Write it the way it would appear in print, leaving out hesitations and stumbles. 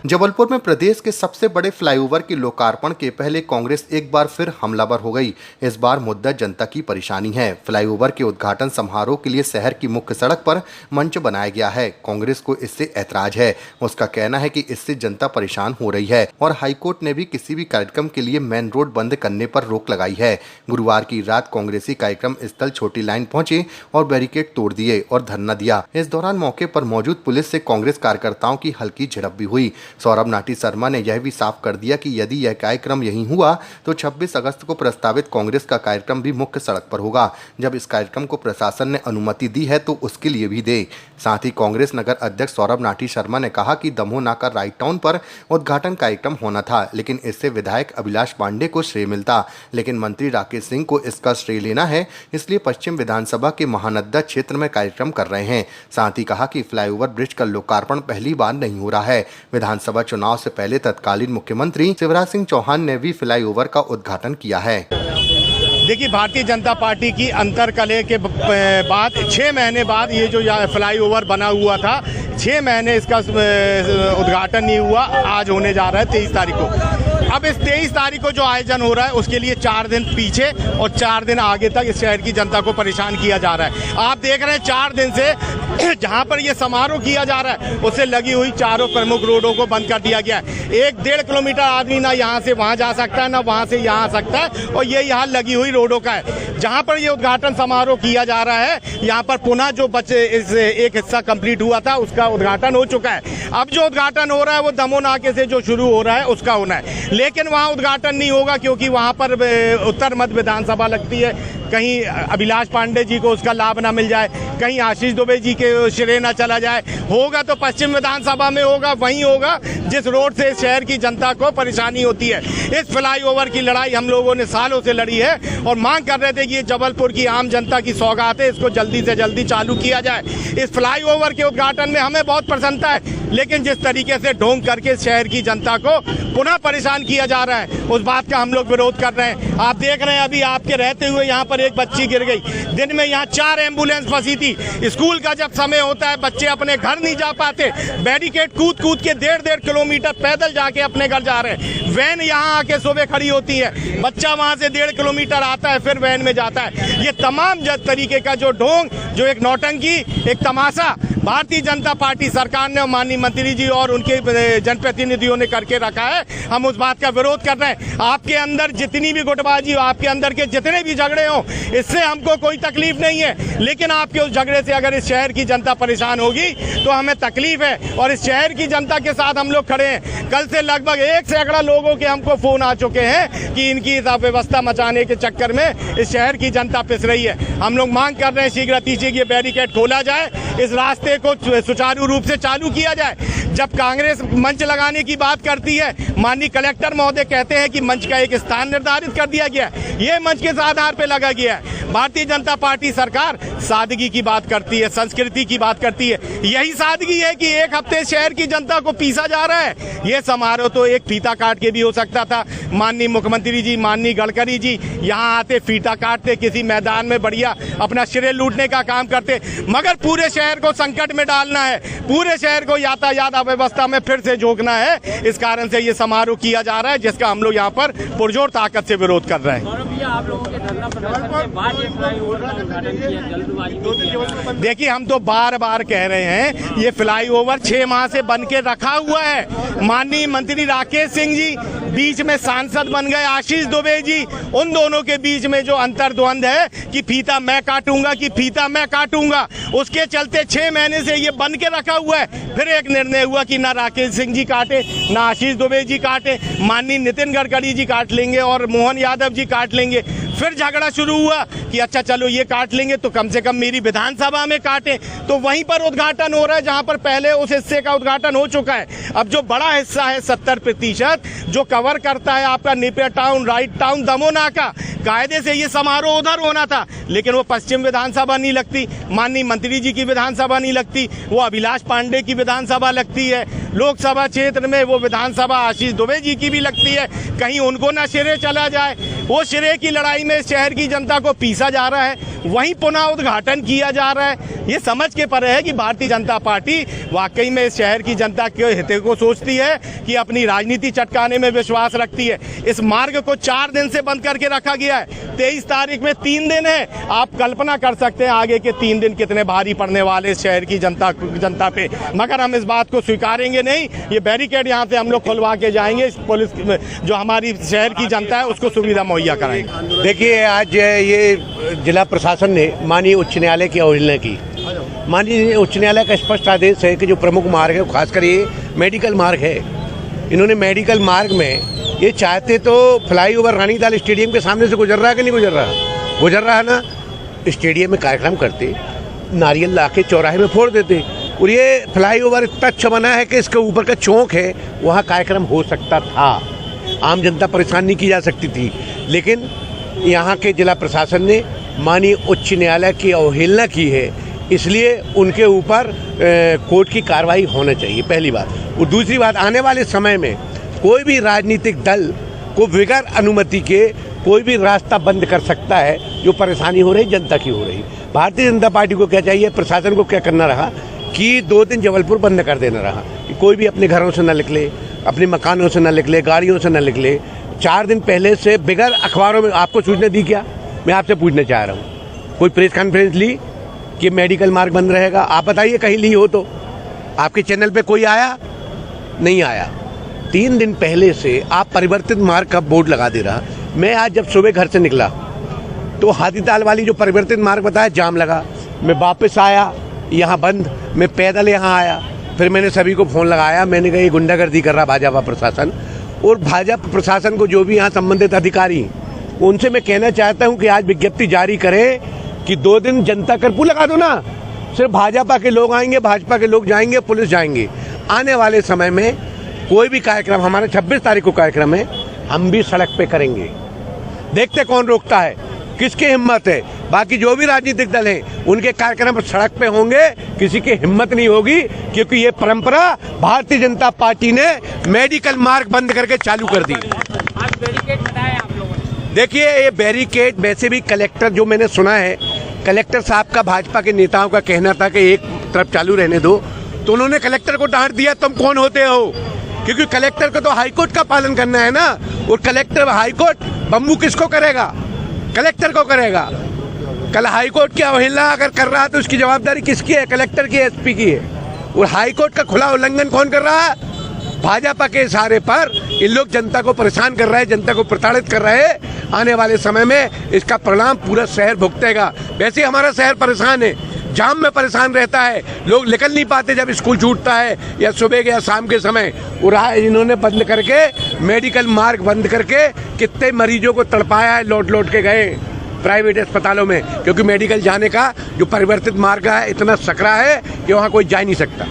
जबलपुर में प्रदेश के सबसे बड़े फ्लाईओवर के लोकार्पण के पहले कांग्रेस एक बार फिर हमलावर हो गई। इस बार मुद्दा जनता की परेशानी है। फ्लाईओवर के उद्घाटन समारोह के लिए शहर की मुख्य सड़क पर मंच बनाया गया है। कांग्रेस को इससे ऐतराज है। उसका कहना है कि इससे जनता परेशान हो रही है और हाईकोर्ट ने भी किसी भी कार्यक्रम के लिए मेन रोड बंद करने पर रोक लगाई है। गुरुवार की रात कांग्रेसी कार्यक्रम स्थल छोटी लाइन पहुंचे और बैरिकेड तोड़ दिए और धरना दिया। इस दौरान मौके पर मौजूद पुलिस से कांग्रेस कार्यकर्ताओं की हल्की झड़प भी हुई। सौरभ नाटी शर्मा ने यह भी साफ कर दिया कि यदि यह कार्यक्रम यहीं हुआ तो 26 अगस्त को प्रस्तावित कांग्रेस का कार्यक्रम भी मुख्य सड़क पर होगा। जब इस कार्यक्रम को प्रशासन ने अनुमति दी है तो उसके लिए भी दे। साथ ही कांग्रेस नगर अध्यक्ष सौरभ नाटी शर्मा ने कहा कि दमोह नाका राइट टाउन पर उद्घाटन कार्यक्रम होना था, लेकिन इससे विधायक अभिलाष पांडे को श्रेय मिलता, लेकिन मंत्री राकेश सिंह को इसका श्रेय लेना है, इसलिए पश्चिम विधानसभा के महानदा क्षेत्र में कार्यक्रम कर रहे हैं। साथ ही कहा कि फ्लाईओवर ब्रिज का लोकार्पण पहली बार नहीं हो रहा है। विधानसभा चुनाव से पहले तत्कालीन मुख्यमंत्री शिवराज सिंह चौहान ने भी फ्लाईओवर का उद्घाटन किया है। देखिए, भारतीय जनता पार्टी की अंतरकलह के बाद 6 महीने बाद ये जो फ्लाईओवर बना हुआ था, 6 महीने इसका उद्घाटन नहीं हुआ। आज होने जा रहा है 23 तारीख को। अब इस 23 तारीख को जो आयोजन हो रहा है उसके लिए 4 दिन पीछे और 4 दिन आगे तक इस शहर की जनता को परेशान किया जा रहा है। आप देख रहे हैं 4 दिन से जहां पर ये समारोह किया जा रहा है उससे लगी हुई चारों प्रमुख रोडों को बंद कर दिया गया है। 1-1.5 किलोमीटर आदमी ना यहाँ से वहां जा सकता है, ना वहां से यहाँ आ सकता है, और ये यहाँ लगी हुई रोडों का है। जहां पर ये उद्घाटन समारोह किया जा रहा है, यहाँ पर पुनः जो इस एक हिस्सा कंप्लीट हुआ था उसका उद्घाटन हो चुका है। अब जो उद्घाटन हो रहा है वो दमोह नाके से जो शुरू हो रहा है उसका होना है, लेकिन वहाँ उद्घाटन नहीं होगा क्योंकि वहाँ पर उत्तर मध्य विधानसभा लगती है। कहीं अभिलाष पांडे जी को उसका लाभ ना मिल जाए, कहीं आशीष दुबे जी के श्रेय ना चला जाए। होगा तो पश्चिम विधानसभा में होगा, वहीं होगा जिस रोड से शहर की जनता को परेशानी होती है। इस फ्लाईओवर की लड़ाई हम लोगों ने सालों से लड़ी है और मांग कर रहे थे कि ये जबलपुर की आम जनता की सौगात है, इसको जल्दी से जल्दी चालू किया जाए। इस फ्लाईओवर के उद्घाटन में हमें बहुत प्रसन्नता है, लेकिन जिस तरीके से ढोंग करके शहर की जनता को पुनः परेशान किया जा रहा है उस बात का हम लोग विरोध कर रहे हैं। आप देख रहे हैं अभी आपके रहते हुए यहाँ पर एक बच्ची गिर गई। दिन में यहाँ 4 एम्बुलेंस फंसी थी। स्कूल का जब समय होता है बच्चे अपने घर नहीं जा पाते, बैरिकेड कूद कूद के 1.5 किलोमीटर पैदल जाके अपने घर जा रहे हैं। वैन यहाँ आके सुबह खड़ी होती है, बच्चा वहाँ से 1.5 किलोमीटर आता है फिर वैन में जाता है। ये तमाम तरीके का जो ढोंग, जो एक नौटंकी, एक तमाशा भारतीय जनता पार्टी सरकार ने, माननीय मंत्री जी और उनके जनप्रतिनिधियों ने करके रखा है। हम उस बात का विरोध कर रहे हैं। आपके अंदर जितनी भी गुटबाजी हो, आपके अंदर के जितने भी झगड़े हो, इससे हमको कोई तकलीफ नहीं है, लेकिन आपके उस झगड़े से अगर इस शहर की जनता परेशान होगी तो हमें तकलीफ है और इस शहर की जनता के साथ हम लोग खड़े हैं। कल से लगभग 1 सैकड़ा लोगों के हमको फोन आ चुके हैं कि इनकी अव्यवस्था मचाने के चक्कर में इस शहर की जनता पिस रही है। हम लोग मांग कर रहे हैं शीघ्र ये बैरिकेड खोला जाए, इस रास्ते को सुचारू रूप से चालू किया जाए। जब कांग्रेस मंच लगाने की बात करती है, माननीय कलेक्टर महोदय कहते हैं कि मंच का एक स्थान निर्धारित कर दिया गया है, ये मंच के आधार पर लगा गया है। भारतीय जनता पार्टी सरकार सादगी की बात करती है, संस्कृति की बात करती है। यही सादगी है कि एक हफ्ते शहर की जनता को पीसा जा रहा है। ये समारोह तो एक फीता काट के भी हो सकता था। माननीय मुख्यमंत्री जी, माननीय गडकरी जी यहाँ आते, फीता काटते, किसी मैदान में बढ़िया अपना श्रेय लूटने का काम करते, मगर पूरे शहर को संकट में डालना है, पूरे शहर को यातायात अव्यवस्था में फिर से झोंकना है। इस कारण से ये समारोह किया जा रहा है, जिसका हम लोग यहाँ पर पुरजोर ताकत से विरोध कर रहे हैं। देखिए, हम तो बार बार कह रहे हैं ये फ्लाईओवर 6 माह से बन के रखा हुआ है। माननीय मंत्री राकेश सिंह जी बीच में सांसद बन गए, आशीष दुबे जी, उन दोनों के बीच में जो अंतर्द्वंद है कि फीता मैं काटूंगा कि फीता मैं काटूंगा, उसके चलते 6 महीने से ये बन के रखा हुआ है। फिर एक निर्णय हुआ कि ना राकेश सिंह जी काटे, ना आशीष दुबे जी काटे, माननीय नितिन गडकरी जी काट लेंगे और मोहन यादव जी काट लेंगे। फिर झगड़ा शुरू हुआ कि अच्छा चलो ये काट लेंगे तो कम से कम मेरी विधानसभा में काटे, तो वहीं पर उद्घाटन हो रहा है जहां पर पहले उस हिस्से का उद्घाटन हो चुका है। अब जो बड़ा हिस्सा है 70% जो कवर करता है आपका Napier town, right town, Damoh नाका, कायदे से ये समारोह उधर होना था, लेकिन वो पश्चिम विधानसभा नहीं लगती, माननीय मंत्री जी की विधानसभा नहीं लगती, वो अभिलाष पांडे की विधानसभा लगती है। लोकसभा क्षेत्र में वो विधानसभा आशीष दुबे जी की भी लगती है, कहीं उनको ना श्रेय चला जाए। वो श्रेय की लड़ाई में शहर की जनता को पीसा जा रहा है, वहीं पुनः उद्घाटन किया जा रहा है। ये समझ के परे है कि भारतीय जनता पार्टी वाकई में इस शहर की जनता के हित को सोचती है कि अपनी राजनीति चटकाने में विश्वास रखती है। इस मार्ग को 4 दिन से बंद करके रखा गया है। 23 तारीख में 3 दिन है। आप कल्पना कर सकते हैं आगे के 3 दिन कितने भारी पड़ने वाले इस शहर की जनता पे। मगर हम इस बात को स्वीकारेंगे नहीं। ये बैरिकेड यहाँ से हम लोग खुलवा के जाएंगे। पुलिस जो हमारी शहर की जनता है उसको सुविधा मुहैया कराएंगे। देखिए, आज ये जिला प्रशासन ने माननीय उच्च न्यायालय की अवहेलना की। माननीय उच्च न्यायालय का स्पष्ट आदेश है कि जो प्रमुख मार्ग है, खासकर ये मेडिकल मार्ग है, इन्होंने मेडिकल मार्ग में ये चाहते तो फ्लाईओवर रानीताल स्टेडियम के सामने से गुजर रहा है कि नहीं गुजर रहा? गुजर रहा है ना। स्टेडियम में कार्यक्रम करते, नारियल ला के चौराहे में फोड़ देते, और ये फ्लाईओवर इतना अच्छा बना है कि इसके ऊपर का चौक है, वहाँ कार्यक्रम हो सकता था, आम जनता परेशान नहीं की जा सकती थी। लेकिन यहाँ के जिला प्रशासन ने माननीय उच्च न्यायालय की अवहेलना की है, इसलिए उनके ऊपर कोर्ट की कार्रवाई होना चाहिए, पहली बात। और दूसरी बात, आने वाले समय में कोई भी राजनीतिक दल को बगैर अनुमति के कोई भी रास्ता बंद कर सकता है। जो परेशानी हो रही जनता की हो रही, भारतीय जनता पार्टी को क्या चाहिए, प्रशासन को क्या करना रहा कि 2 दिन जबलपुर बंद कर देना रहा कि कोई भी अपने घरों से न निकले, अपने मकानों से न निकले, गाड़ियों से न निकले। 4 दिन पहले से बगैर अखबारों में आपको सूचना दी क्या? मैं आपसे पूछना चाह रहा हूँ, कोई प्रेस कॉन्फ्रेंस ली कि मेडिकल मार्ग बंद रहेगा? आप बताइए, कहीं ली हो तो? आपके चैनल पे कोई आया? नहीं आया। 3 दिन पहले से आप परिवर्तित मार्ग का बोर्ड लगा दे रहा। मैं आज जब सुबह घर से निकला तो हाथीताल वाली जो परिवर्तित मार्ग बताया, जाम लगा। मैं वापस आया, यहाँ बंद। मैं पैदल यहाँ आया, फिर मैंने सभी को फ़ोन लगाया। मैंने कहा ये गुंडागर्दी कर रहा भाजपा प्रशासन। और भाजपा प्रशासन को जो भी यहाँ संबंधित अधिकारी, उनसे मैं कहना चाहता हूँ कि आज विज्ञप्ति जारी करें कि 2 दिन जनता कर्फ्यू लगा दो ना। सिर्फ भाजपा के लोग आएंगे, भाजपा के लोग जाएंगे, पुलिस जाएंगे। आने वाले समय में कोई भी कार्यक्रम, हमारा 26 तारीख को कार्यक्रम है, हम भी सड़क पे करेंगे। देखते कौन रोकता है, किसकी हिम्मत है। बाकी जो भी राजनीतिक दल हैं, उनके कार्यक्रम सड़क पे होंगे, किसी की हिम्मत नहीं होगी, क्योंकि ये परंपरा भारतीय जनता पार्टी ने मेडिकल मार्ग बंद करके चालू कर दी। आज बैरिकेड हटाया आप लोगों ने? देखिए, ये बैरिकेड वैसे भी कलेक्टर, जो मैंने सुना है, कलेक्टर साहब का भाजपा के नेताओं का कहना था कि एक तरफ चालू रहने दो, तो उन्होंने कलेक्टर को डांट दिया, तुम कौन होते हो? क्योंकि कलेक्टर को तो हाईकोर्ट का पालन करना है ना। और कलेक्टर, हाईकोर्ट बम्बू किसको करेगा? कलेक्टर को करेगा। कल हाईकोर्ट की अवहेलना अगर कर रहा है तो उसकी जवाबदारी किसकी है? कलेक्टर की, एसपी की है। और हाईकोर्ट का खुला उल्लंघन कौन कर रहा है? भाजपा के इशारे पर इन लोग जनता को परेशान कर रहे हैं, जनता को प्रताड़ित कर रहे हैं। आने वाले समय में इसका परिणाम पूरा शहर भुगतेगा। वैसे ही हमारा शहर परेशान है, जाम में परेशान रहता है, लोग निकल नहीं पाते जब स्कूल छूटता है या सुबह के या शाम के समय। और इन्होंने बंद करके, मेडिकल मार्ग बंद करके कितने मरीजों को तड़पाया है, लौट लौट के गए प्राइवेट अस्पतालों में, क्योंकि मेडिकल जाने का जो परिवर्तित मार्ग है इतना सकरा है कि वहाँ कोई जा नहीं सकता।